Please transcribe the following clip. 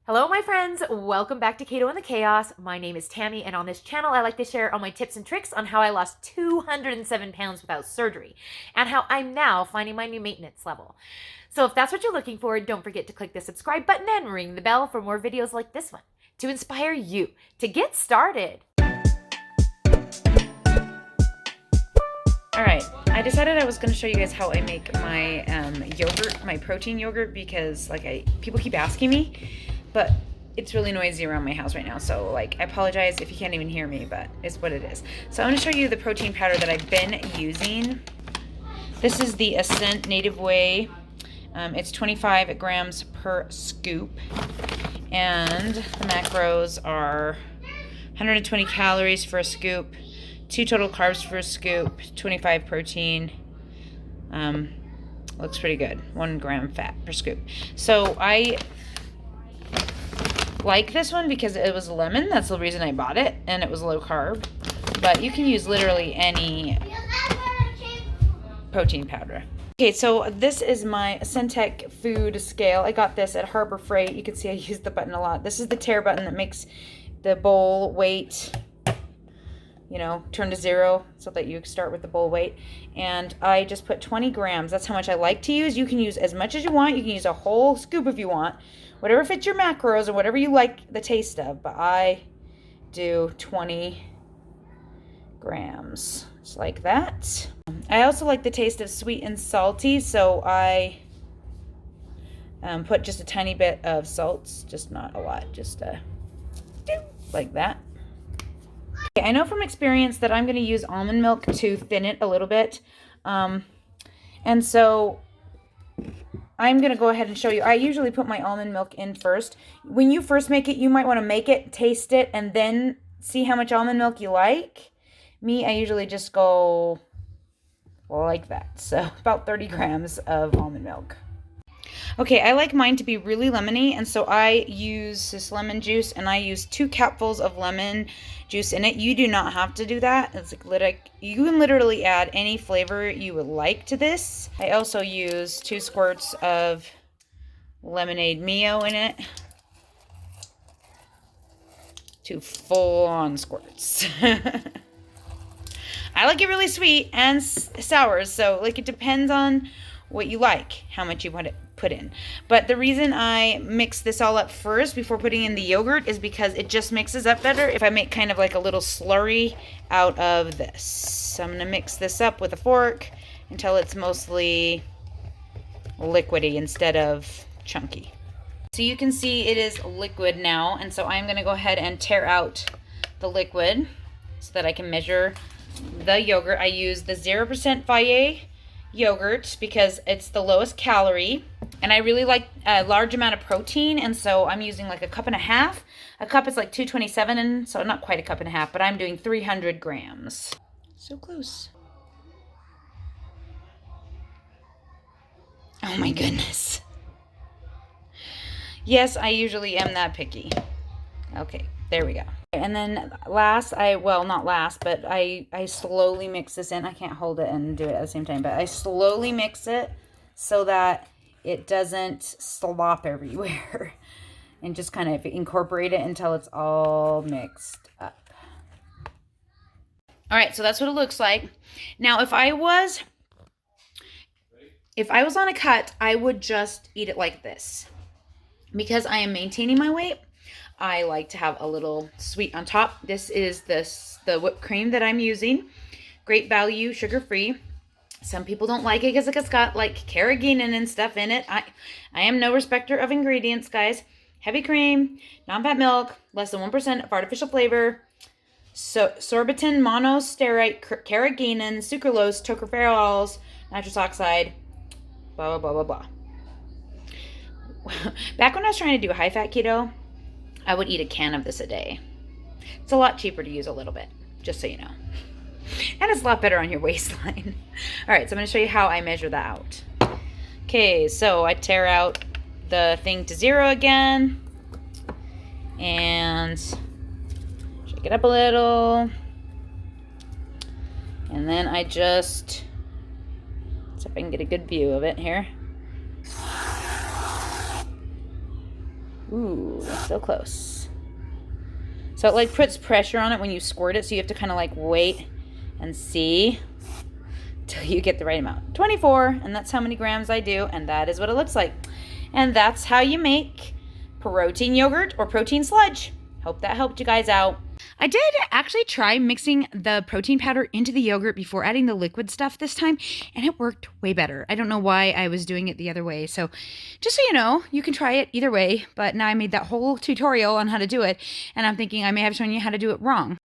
Hello, my friends. Welcome back to Keto and the Chaos. My name is Tammy, and on this channel, I like to share all my tips and tricks on how I lost 207 pounds without surgery and how I'm now finding my new maintenance level. So if that's what you're looking for, don't forget to click the subscribe button and ring the bell for more videos like this one to inspire you to get started. All right, I decided I was going to show you guys how I make my yogurt, my protein yogurt, because people keep asking me, but it's really noisy around my house right now. So I apologize if you can't even hear me, but it's what it is. So I'm going to show you the protein powder that I've been using. This is the Ascent Native Whey. It's 25 grams per scoop, and the macros are 120 calories for a scoop, 2 total carbs for a scoop, 25 protein. Looks pretty good. 1 gram fat per scoop. So I like this one because it was lemon. That's the reason I bought it, and it was low carb. But you can use literally any protein powder. Okay, so this is my Centec food scale. I got this at Harbor Freight. You can see I use the button a lot. This is the tare button that makes the bowl weight, turn to 0 so that you start with the bowl weight. And I just put 20 grams. That's how much I like to use. You can use as much as you want. You can use a whole scoop if you want. Whatever fits your macros or whatever you like the taste of. But I do 20 grams, just like that. I also like the taste of sweet and salty, so I put just a tiny bit of salts, just not a lot, just like that. Okay, I know from experience that I'm going to use almond milk to thin it a little bit, and so I'm going to go ahead and show you. I usually put my almond milk in first. When you first make it, you might want to make it, taste it, and then see how much almond milk you like. Me, I usually just go like that. So about 30 grams of almond milk. Okay, I like mine to be really lemony, and so I use this lemon juice, and I use 2 capfuls of lemon juice in it. You do not have to do that. It's you can literally add any flavor you would like to this. I also use 2 squirts of lemonade Mio in it. 2 full-on squirts. I like it really sweet and sour, so it depends on what you like, how much you want to put in. But the reason I mix this all up first before putting in the yogurt is because it just mixes up better if I make kind of like a little slurry out of this. So I'm going to mix this up with a fork until it's mostly liquidy instead of chunky. So you can see it is liquid now, and so I'm going to go ahead and tare out the liquid so that I can measure the yogurt. I use the 0% Fage yogurt because it's the lowest calorie, and I really like a large amount of protein, and so I'm using like 1.5 cups. A cup is like 227, and so not quite 1.5 cups, but I'm doing 300 grams. So close. Oh my goodness. Yes, I usually am that picky. Okay, there we go. And then not last, but I slowly mix this in. I can't hold it and do it at the same time, but I slowly mix it so that it doesn't slop everywhere, and just kind of incorporate it until it's all mixed up. All right, so that's what it looks like. Now, if I was on a cut, I would just eat it like this. Because I am maintaining my weight, I like to have a little sweet on top. This is the whipped cream that I'm using. Great value, sugar-free. Some people don't like it because it's got carrageenan and stuff in it. I am no respecter of ingredients, guys. Heavy cream, non-fat milk, less than 1% of artificial flavor, sorbitan, monostearate, carrageenan, sucralose, tocopherols, nitrous oxide, blah, blah, blah, blah, blah. Back when I was trying to do high-fat keto, I would eat a can of this a day. It's a lot cheaper to use a little bit, just so you know. And it's a lot better on your waistline. All right, so I'm going to show you how I measure that out. Okay, so I tear out the thing to 0 again. And shake it up a little. And then I just, see if I can get a good view of it here. Ooh, so close. So it like puts pressure on it when you squirt it, so you have to kind of like wait and see till you get the right amount. 24, and that's how many grams I do, and that is what it looks like. And that's how you make protein yogurt or protein sludge. Hope that helped you guys out. I did actually try mixing the protein powder into the yogurt before adding the liquid stuff this time, and it worked way better. I don't know why I was doing it the other way. So just so you know, you can try it either way, but now I made that whole tutorial on how to do it, and I'm thinking I may have shown you how to do it wrong.